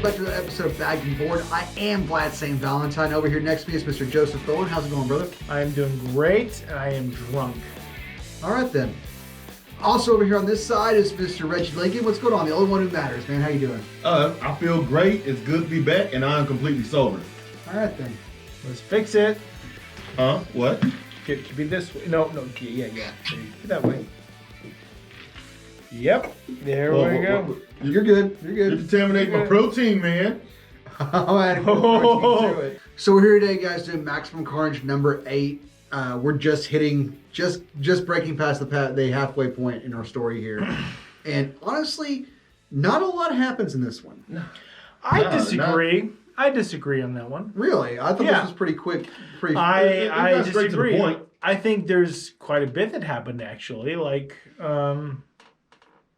welcome back to the episode of Bagged and Board. I am Vlad St. Valentine. Over here next to me is Mr. Joseph Bowen. How's it going, brother? I am doing great, and I am drunk. All right, then. Also over here on this side is Mr. Reggie Lincoln. What's going on? The only one who matters, man. How you doing? I feel great. It's good to be back, and I'm completely sober. All right, then. Let's fix it. What? Could be this way. No, yeah. Get that way. Yep. There we go. You're good. You're You're good. contaminating my protein, man. So we're here today, guys, doing Maximum Carnage number 8. We're just hitting, just breaking past the halfway point in our story here. And honestly, not a lot happens in this one. No. I disagree. I disagree on that one. Really? I thought this was pretty quick. I straight to the disagree. point. I think there's quite a bit that happened, actually.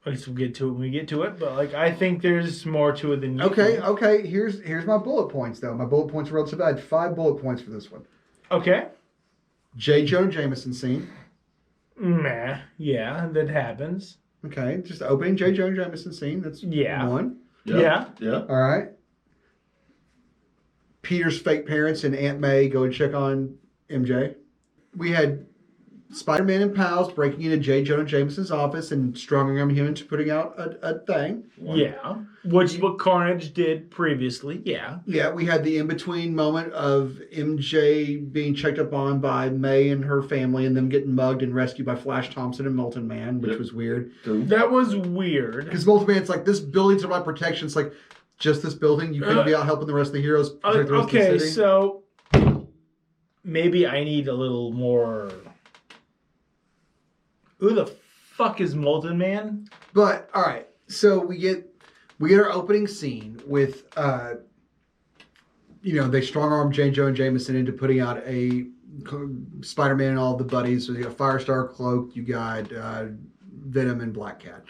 I guess we'll get to it when we get to it, but I think there's more to it than you think. Okay. Here's my bullet points, though. My bullet points are relative. I had 5 bullet points for this one. Okay. J. Jonah Jameson scene. Meh. Yeah, that happens. Okay, just the opening J. Jonah Jameson scene. That's one. Yeah. All right. Peter's fake parents and Aunt May go and check on MJ. We had SpiderMan and pals breaking into J. Jonah Jameson's office and strong-arming him into putting out a thing. Yeah. Which is what Carnage did previously. Yeah. Yeah, we had the in-between moment of MJ being checked up on by May and her family and them getting mugged and rescued by Flash Thompson and Molten Man, which was weird. That was weird. Because Molten Man's like, this building's about protection. It's like, just this building? You couldn't be out helping the rest of the heroes protect the rest of the city? So maybe I need a little more... Who the fuck is Molten Man? But, all right. So we get our opening scene with, they strong-arm J. Jonah Jameson into putting out a Spider-Man and all the buddies. So you got Firestar, Cloak, you got Venom, and Black Cat.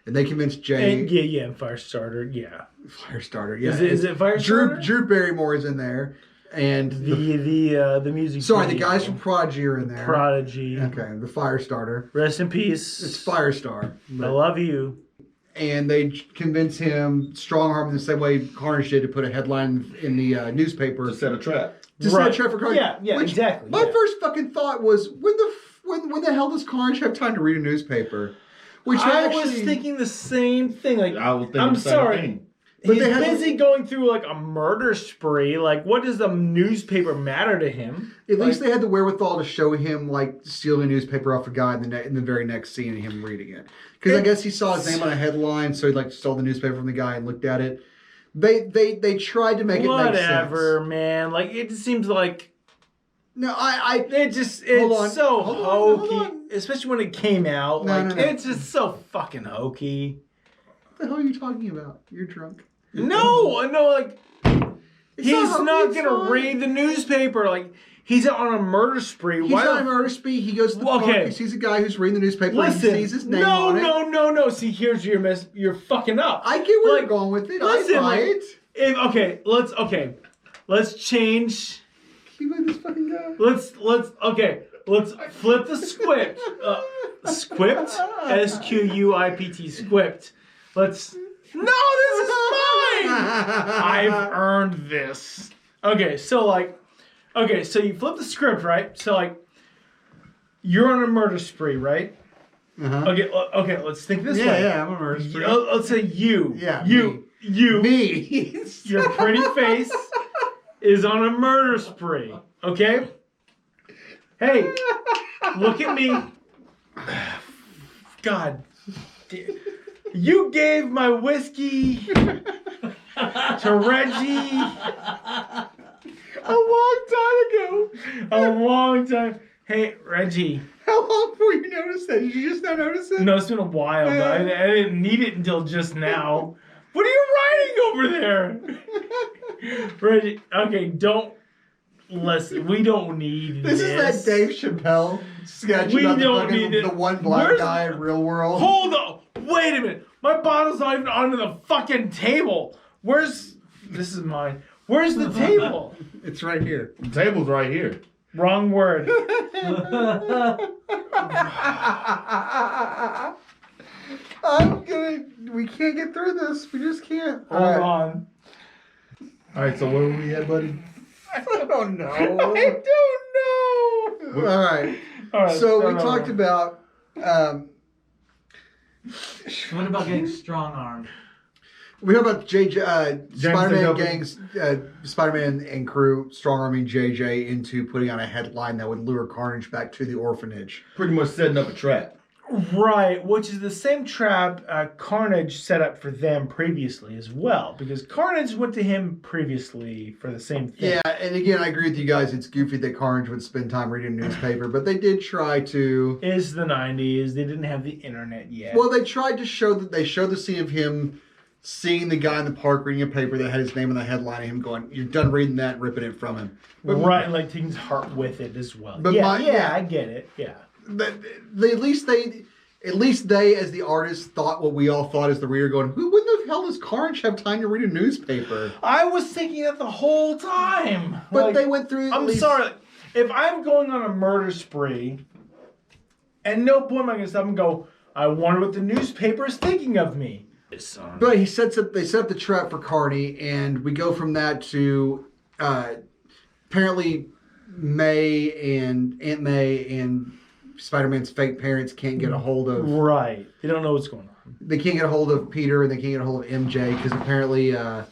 And they convinced Jay... And Firestarter, yeah. Firestarter, yeah. Is it Firestarter? Drew Barrymore is in there. And the music... Sorry, the guys from Prodigy are in there. Prodigy. Okay, the Firestarter. Rest in peace. It's Firestar. I love you. And they convince him, strong-arm the same way Carnage did, to put a headline in the newspaper. To set a trap. To set a trap for Carnage. Yeah, exactly. My first fucking thought was, when the hell does Carnage have time to read a newspaper? Which I was thinking the same thing. I'm sorry. But he's busy going through a murder spree. What does the newspaper matter to him? At least they had the wherewithal to show him stealing a newspaper off a guy in the very next scene and him reading it. Because I guess he saw his name on a headline, so he stole the newspaper from the guy and looked at it. They tried to make it make sense. Whatever, man. It just seems like... No, it's so hokey, especially when it came out. No. It's just so fucking hokey. What the hell are you talking about? You're drunk. No, he's not gonna read the newspaper. He's on a murder spree. He's on a murder spree. He goes to the park. He sees a guy who's reading the newspaper. Listen, he sees his name on it. No. See, here's your mess. You're fucking up. I get where you're going with it. Listen, I buy it. Let's change. You like this fucking guy? Let's flip the script. Squipt? SQUIPT squipt. No, this is fine. I've earned this. Okay, so you flip the script, right? So you're on a murder spree, right? Uh-huh. Okay, let's think this way. Yeah, I'm a murder spree. Let's say you. Yeah, you. Me. Your pretty face is on a murder spree, okay? Hey, look at me. God damn. You gave my whiskey to Reggie a long time. Hey, Reggie. How long before you noticed that? Did you just now notice it? No, it's been a while, but I didn't need it until just now. What are you writing over there? Reggie, okay, don't listen. We don't need this. This is that Dave Chappelle sketch about the one black guy in Real World. Hold on. Wait a minute. My bottle's not even onto the fucking table. This is mine. Where's the table? It's right here. The table's right here. Wrong word. We can't get through this. We just can't. Hold on. All right, so where were we at, buddy? I don't know. I don't know. All right. So we talked about. What about getting strong armed? We talked about Spider-Man the gangs, Spider-Man and crew strong-arming JJ into putting on a headline that would lure Carnage back to the orphanage. Pretty much setting up a trap. Right, which is the same trap Carnage set up for them previously as well, because Carnage went to him previously for the same thing. Yeah, and again, I agree with you guys. It's goofy that Carnage would spend time reading a newspaper, but they did try to. It's the 90s. They didn't have the internet yet. Well, they tried to show that they showed the scene of him seeing the guy in the park reading a paper that had his name on the headline, and him going, "You're done reading that," and ripping it from him. But, right, and like taking his heart with it as well. But yeah, I get it. Yeah. But at least they, as the artists, thought what we all thought as the reader, going, "Who? When the hell does Carnage have time to read a newspaper?" I was thinking that the whole time. But they went through. I'm sorry. If I'm going on a murder spree, at no point am I going to stop and go, "I wonder what the newspaper is thinking of me." But they set up the trap for Carney, and we go from that to apparently Aunt May and Spider-Man's fake parents can't get a hold of. Right. They don't know what's going on. They can't get a hold of Peter, and they can't get a hold of MJ because apparently little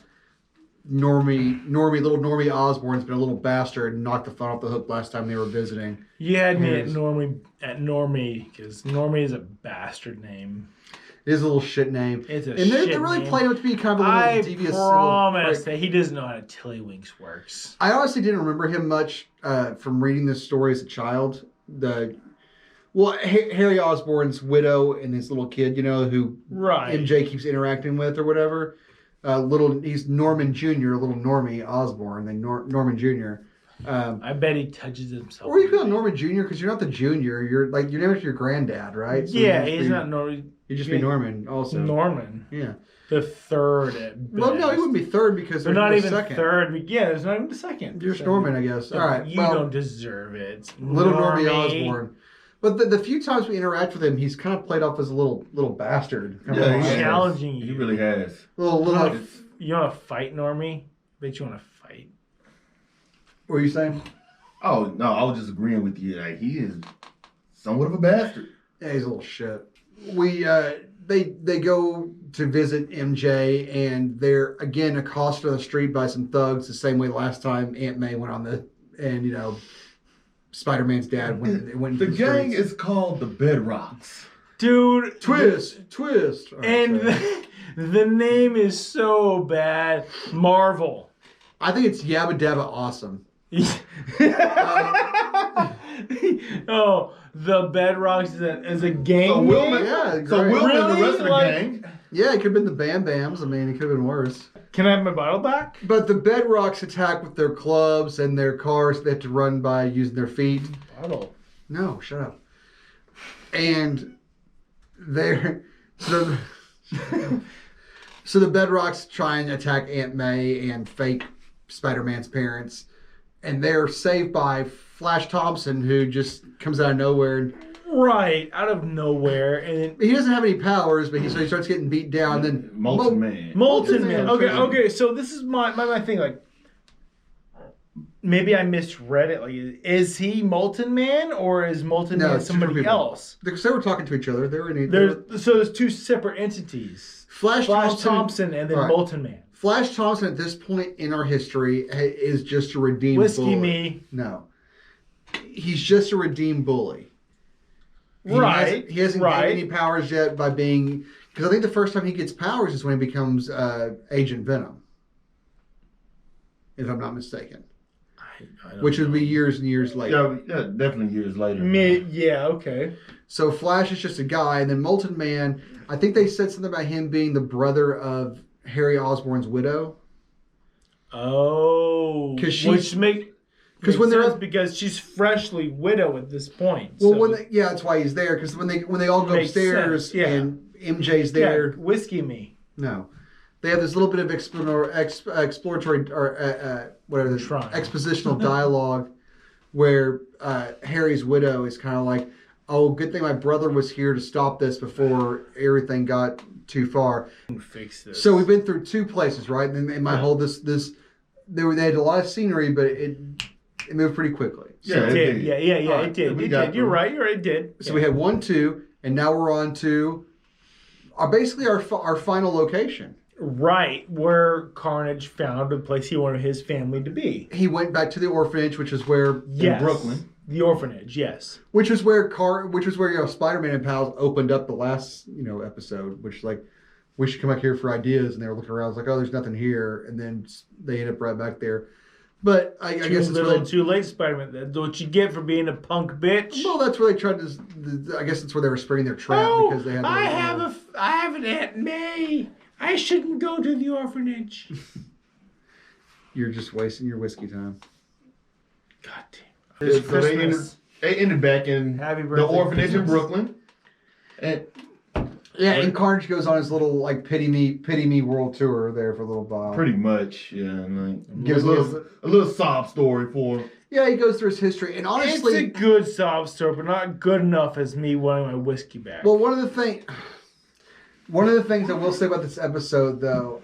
Normie Osborn's been a little bastard and knocked the phone off the hook last time they were visiting. You had me at Normie because Normie is a bastard name. It is a little shit name. It's a and they're shit really name. playing it to be kind of a little devious. I promise that he doesn't know how Tiddlywinks works. I honestly didn't remember him much from reading this story as a child. Harry Osborn's widow and his little kid, who MJ keeps interacting with or whatever. He's Norman Jr., little Normie Osborn, then Norman Jr. I bet he touches himself. Or you call Norman Jr. because you're not the junior. You're like your name is your granddad, right? So yeah, he's not Norman. He'd just be Norman also. Norman. Yeah. The third at best. Well, no, he wouldn't be third because they're there's not no even second. third. Yeah, there's not even a second. You're Norman, I guess. All right. You don't deserve it. Little Normie Osborn. But the few times we interact with him, he's kind of played off as a little bastard. Yeah, he's challenging you. He really has. Little. You want to fight, Normie? Bet you want to fight. What were you saying? Oh, no, I was just agreeing with you. Like, he is somewhat of a bastard. Yeah, he's a little shit. They go to visit MJ, and they're, again, accosted on the street by some thugs the same way last time Aunt May went on Spider-Man's dad went The gang is called the Bedrocks. Dude. Twist. Right, and the name is so bad. Marvel. I think it's Yabba Dabba Awesome. Oh, the Bedrocks is a gang. So Wilman, Yeah, so great. Wilman and the Really? rest of the gang. Yeah, it could have been the Bam Bams. I mean, it could have been worse. Can I have my bottle back? But the Bedrocks attack with their clubs and their cars they have to run by using their feet. Bottle. No, shut up. And they're so the Bedrocks try and attack Aunt May and fake Spider-Man's parents, and they're saved by Flash Thompson, who just comes out of nowhere. Right, out of nowhere, and He doesn't have any powers, but he starts getting beat down. Then Molten Man. Molten Man. Man. Okay. So this is my thing. Like, maybe I misread it. Like, is he Molten Man or is Molten No, Man it's two different somebody people. else? Because they were talking to each other. They were in. There's two separate entities. Flash Thompson and then Right. Molten Man. Flash Thompson at this point in our history is just a redeemed Whiskey bully. me. No, he's just a redeemed bully. He hasn't gained any powers yet by being, because I think the first time he gets powers is when he becomes Agent Venom, if I'm not mistaken. I don't Which would know. be years and years later. Yeah, definitely years later. Yeah, okay. So Flash is just a guy, and then Molten Man, I think they said something about him being the brother of Harry Osborn's widow. Oh, because when they're because she's freshly widow at this point. Well, so. that's why he's there. Because when they all go Makes upstairs sense, yeah. and MJ's there, Whiskey me. no, they have this little bit of exploratory or whatever the Trying. expositional dialogue where Harry's widow is kind of like, "Oh, good thing my brother was here to stop this before everything got too far." Fix this. So we've been through two places, right? And my whole this they had a lot of scenery, but it moved pretty quickly. Yeah, It did. Yeah, Alright, it did. we It got did. You're through. right. It did. So we had 1, 2, and now we're on to basically our final location. Right, where Carnage found a place he wanted his family to be. He went back to the orphanage, which is where Yes. Brooklyn. The orphanage, yes. which was where Spider-Man and pals opened up the last episode, which like we should come back here for ideas, and they were looking around, I was like, oh, there's nothing here, and then they end up right back there. But I guess it's little, really, too late, Spider-Man. That's what you get for being a punk bitch. well, that's where they tried to. I guess that's where they were springing their trap because they had. I have an Aunt May. I shouldn't go to the orphanage. You're just wasting your whiskey time. God damn. It's So Christmas. they ended back in Happy the birthday, orphanage in Christmas. Brooklyn. And Yeah, and Carnage goes on his little like pity me world tour there for a little while. pretty much, yeah. And like, Gives a little sob story for him. Yeah, he goes through his history, and honestly, It's a good sob story, but not good enough as me wanting my whiskey back. well, one of the things I will say about this episode, though,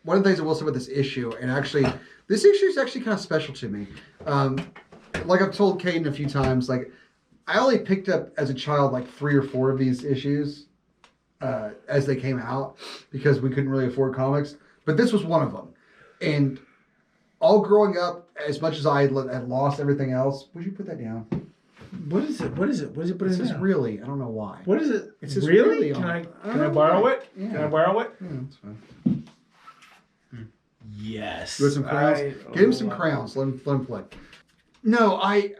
one of the things I will say about this issue, and actually, this issue is actually kind of special to me. Like I've told Caden a few times, like I only picked up as a child like 3 or 4 of these issues as they came out because we couldn't really afford comics. But this was one of them, and all growing up, as much as I had lost everything else, would you put that down? What is it? What is it? What is it? What It is says it? really. I don't know why. What is it? It says really? really Can on I it. can I borrow it? Yeah. Can I borrow it? Yeah, that's fine. Yes. You want some crayons? Get him some crayons. Let him play. No, I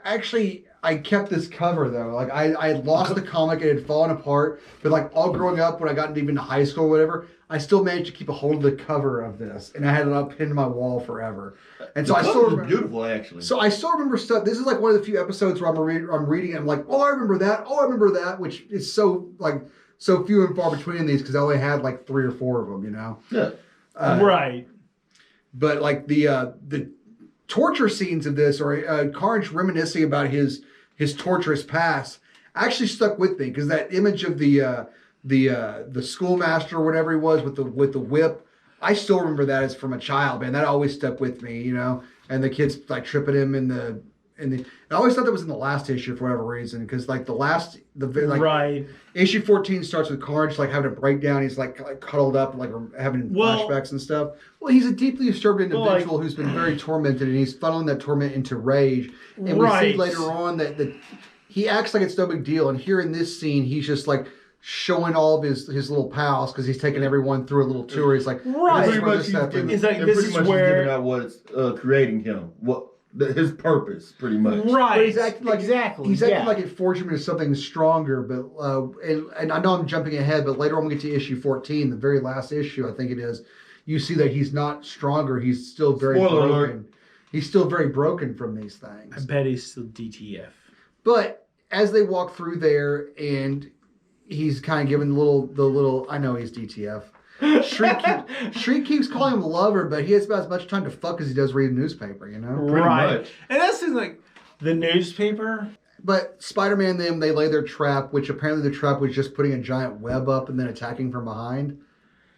kept this cover though. Like I had lost the comic, it had fallen apart. But like all growing up, when I got even to high school or whatever, I still managed to keep a hold of the cover of this, and I had it up pinned to my wall forever. And so The I still cover's remember. beautiful, actually. So I still remember stuff. This is like one of the few episodes where I'm reading and I'm like, oh, I remember that. Oh, I remember that, which is so few and far between these because I only had like 3 or 4 of them, Yeah. Right. But like the torture scenes of this, or Carnage reminiscing about his torturous past, actually stuck with me because that image of the schoolmaster or whatever he was with the whip, I still remember that as from a child, man. That always stuck with me, And the kids like tripping him I always thought that was in the last issue for whatever reason, because like Right. issue 14 starts with Carnage like having a breakdown. He's like cuddled up, like having flashbacks and stuff. Well, he's a deeply disturbed individual who's been very tormented, and he's funneling that torment into rage. And we see later on that he acts like it's no big deal. And here in this scene, he's just like showing all of his little pals because he's taking everyone through a little tour. He's like, Right. this is Pretty where much, this happened. It's like, this is where- giving out what's creating him, his purpose, pretty much. Right. But he's acting like exactly. He's acting like it forged him into something stronger. But and I know I'm jumping ahead, but later on we get to issue 14, the very last issue, I think it is. You see that he's not stronger. He's still very Spoiler broken. alert. He's still very broken from these things. I bet he's still DTF. But as they walk through there, and he's kind of giving the little. I know he's DTF. Shriek keeps calling him lover, but he has about as much time to fuck as he does read a newspaper. Right. much. And that's just like the newspaper. But Spider-Man they lay their trap, which apparently the trap was just putting a giant web up and then attacking from behind.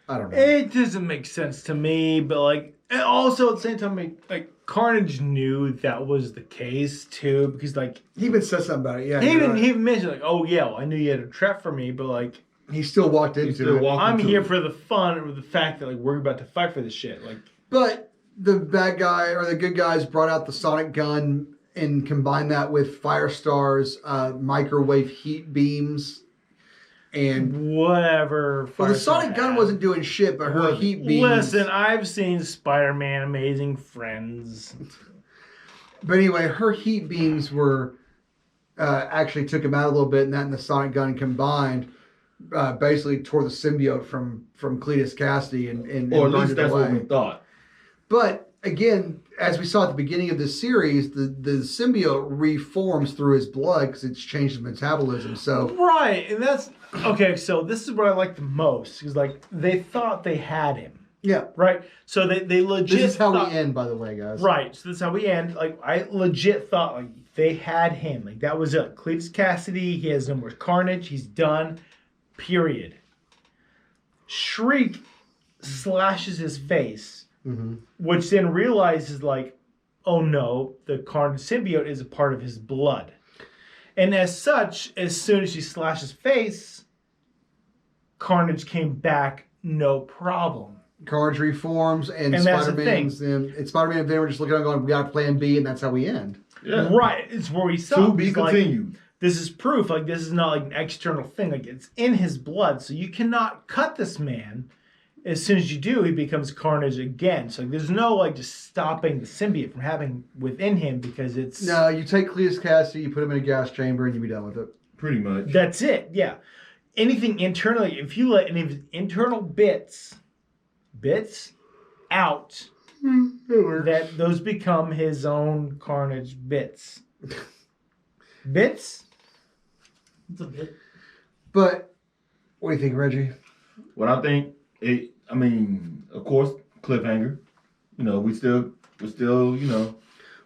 I don't know. It doesn't make sense to me, but like, and also at the same time, like Carnage knew that was the case too, because like He even said something about it. Yeah, he you're even right. he even mentioned like, oh yeah, well, I knew you had a trap for me, but like He still walked into it. I'm here for the fun or the fact that like we're about to fight for this shit. Like, But the bad guy or the good guys brought out the sonic gun and combined that with Firestar's microwave heat beams. And whatever. well, the sonic gun wasn't doing shit, but her heat beams. Listen, I've seen Spider-Man Amazing Friends. But anyway, her heat beams were actually took him out a little bit, and that and the sonic gun combined basically tore the symbiote from Cletus Cassidy and Or at burned least it that's away. what we thought. But again, as we saw at the beginning of this series, the symbiote reforms through his blood because it's changed his metabolism. So Right, and that's okay. So this is what I like the most because like they thought they had him, yeah, right? So they legit. this is how thought, we end, by the way, guys. Right, so this is how we end. Like I legit thought like they had him. Like that was it. Cletus Cassidy. He has no more Carnage. He's done. Period. Shriek slashes his face which then realizes like, oh no, the Carnage symbiote is a part of his blood. And as such, as soon as she slashed his face, Carnage came back, no problem. Carnage reforms, and Spider-Man's and Spider-Man and Venom are just looking at it going, we got plan B, and that's how we end. Yeah. Right. It's where we saw. To be continued. Like, this is proof. Like, this is not like an external thing. Like, it's in his blood. So you cannot cut this man. As soon as you do, he becomes Carnage again. So there's no like just stopping the symbiote from having within him because it's... No, you take Cletus Cassidy, you put him in a gas chamber, and you be done with it. Pretty much. That's it, yeah. Anything internally, if you let any of his internal bits out, that those become his own Carnage bits. Bits? It's a bit. But, what do you think, Reggie? What I think, of course, cliffhanger. We're still,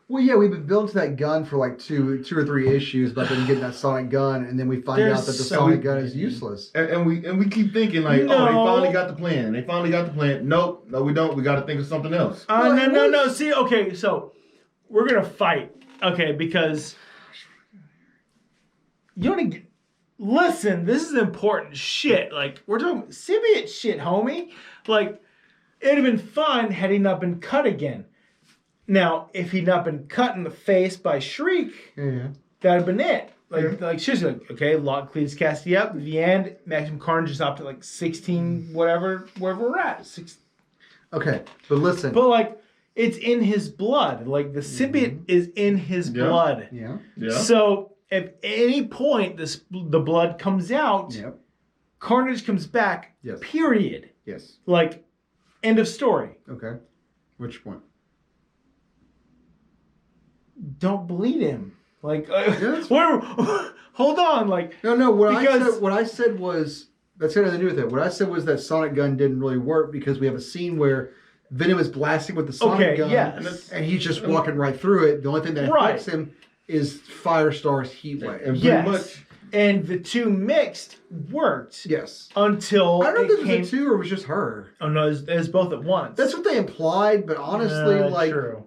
Well, yeah, we've been building to that gun for like two or three issues about them getting that sonic gun, and then we find out that the sonic gun is useless. And we keep thinking like, No. oh, they finally got the plan. Nope, no, we don't. We got to think of something else. No. See, okay, so we're gonna fight, okay, because you want to listen. This is important shit. Like we're talking symbiote shit, homie. Like it'd have been fun had he not been cut again. Now, if he'd not been cut in the face by Shriek, that'd have been it. Like she's like, okay, lock Cletus Cassidy up. At the end, Maximum Carnage is up to like 16, wherever we're at. Okay, but listen. But like, it's in his blood. Like the symbiote is in his blood. Yeah. So if at any point the blood comes out, Carnage comes back. Yes. Period. Yes. Like, end of story. Okay. Which point? Don't bleed him. Like, hold on. Like, no. What I said was that's got nothing to do with it. What I said was that sonic gun didn't really work because we have a scene where Venom is blasting with the sonic gun, and he's just walking right through it. The only thing that affects him is Firestar's heat wave. And pretty much. And the two mixed worked. Yes. Until I don't know if it was the two or it was just her. Oh no, it was both at once. That's what they implied, but honestly, true.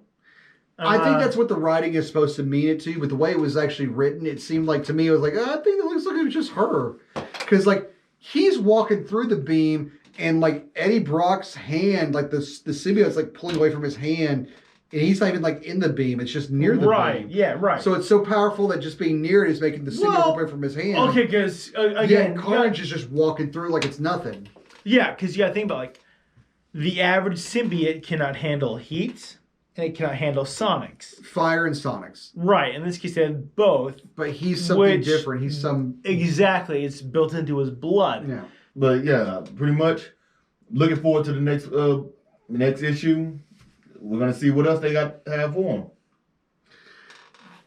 I think that's what the writing is supposed to mean it to, but the way it was actually written, it seemed like to me, it was like, I think it looks like it was just her. Because, like, he's walking through the beam, and, like, Eddie Brock's hand, like, the symbiote's, like, pulling away from his hand, and he's not even, like, in the beam. It's just near the beam. Right, yeah, right. So it's so powerful that just being near it is making the symbiote pull away from his hand. Okay, because, again... Carnage is just walking through like it's nothing. Yeah, because you gotta think about, like, the average symbiote cannot handle heat, and it cannot handle sonics. Fire and sonics. Right. In this case, they had both. But he's something different. He's some... Exactly. It's built into his blood. Yeah. But yeah, pretty much looking forward to the next issue. We're going to see what else they got to have for him.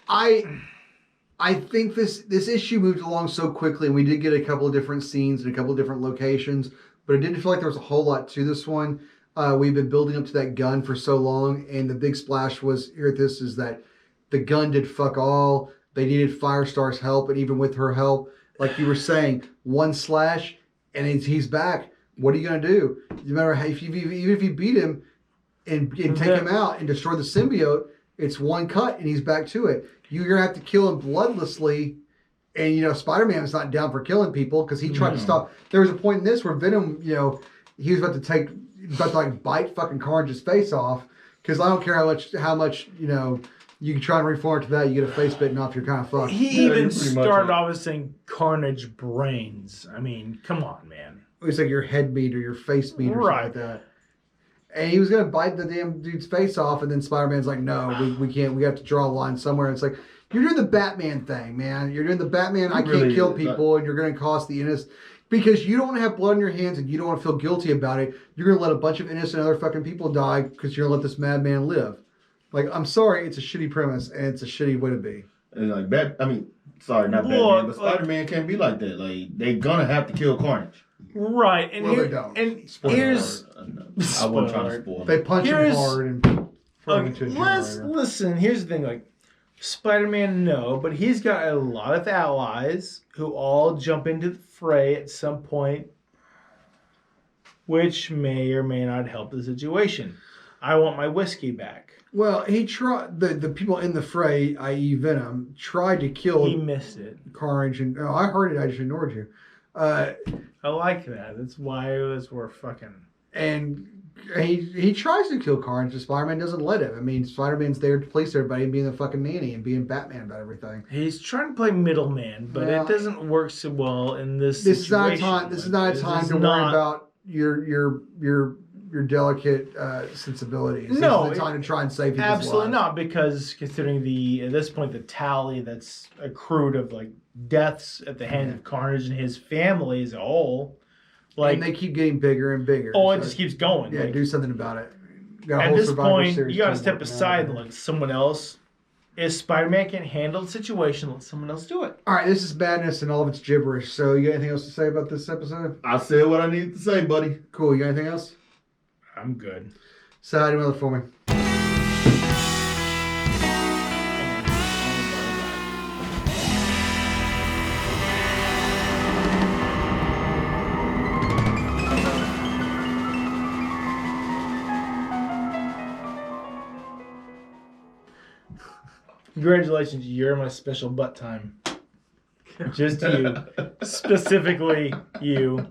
I think this issue moved along so quickly, and we did get a couple of different scenes and a couple of different locations, but it didn't feel like there was a whole lot to this one. We've been building up to that gun for so long, and the big splash was here at this is that the gun did fuck all. They needed Firestar's help, and even with her help, like you were saying, one slash, and he's back. What are you going to do? No matter how, even if you beat him and take him out and destroy the symbiote, it's one cut, and he's back to it. You're going to have to kill him bloodlessly, and, Spider-Man is not down for killing people because he tried to stop. There was a point in this where Venom, he was about to like bite fucking Carnage's face off because I don't care how much you can try and reform to that, you get a face bitten off, you're kind of fucked. He even started off as saying Carnage brains. I mean, come on, man. It's like your head meat or your face meat or something like that. And he was gonna bite the damn dude's face off, and then Spider-Man's like, no, we can't. We have to draw a line somewhere. And it's like, you're doing the Batman thing, man. You're doing the Batman. I can't kill people, and you're gonna cost the innocent. Because you don't want to have blood on your hands and you don't want to feel guilty about it. You're going to let a bunch of innocent other fucking people die because you're going to let this madman live. Like, I'm sorry, it's a shitty premise and it's a shitty way to be. And like, Batman, but Spider-Man can't be like that. Like, they're going to have to kill Carnage. Right. And they don't. And here's... I wasn't trying to spoil it. They punch him hard and throw him into a generator. Listen, here's the thing, like, Spider-Man, no, but he's got a lot of allies who all jump into the fray at some point, which may or may not help the situation. I want my whiskey back. Well, he tried. The people in the fray, i.e., Venom, tried to kill He missed it. Carnage, and I heard it. I just ignored you. I like that. That's why it was worth fucking. And he tries to kill Carnage, but Spider-Man doesn't let him. I mean, Spider-Man's there to police everybody and being the fucking nanny and being Batman about everything. He's trying to play middleman, but it doesn't work so well in this. This is not a situation. time. This is not a time to worry about your delicate sensibilities. No, this is the time to try and save people's absolutely lives. not, because considering at this point the tally that's accrued of like deaths at the hands of Carnage and his family as a whole, like and they keep getting bigger and bigger. oh, it so, just keeps going. Yeah, like, do something about it. Got a at whole this Survivor point, Series you got to team step working aside out. and let someone else. If Spider-Man can handle the situation, let someone else do it. All right, this is madness and all of its gibberish. So, you got anything else to say about this episode? I said what I needed to say, buddy. Cool. You got anything else? I'm good. So, how do you want it for me? Congratulations, you're my special butt time. Just you. Specifically you.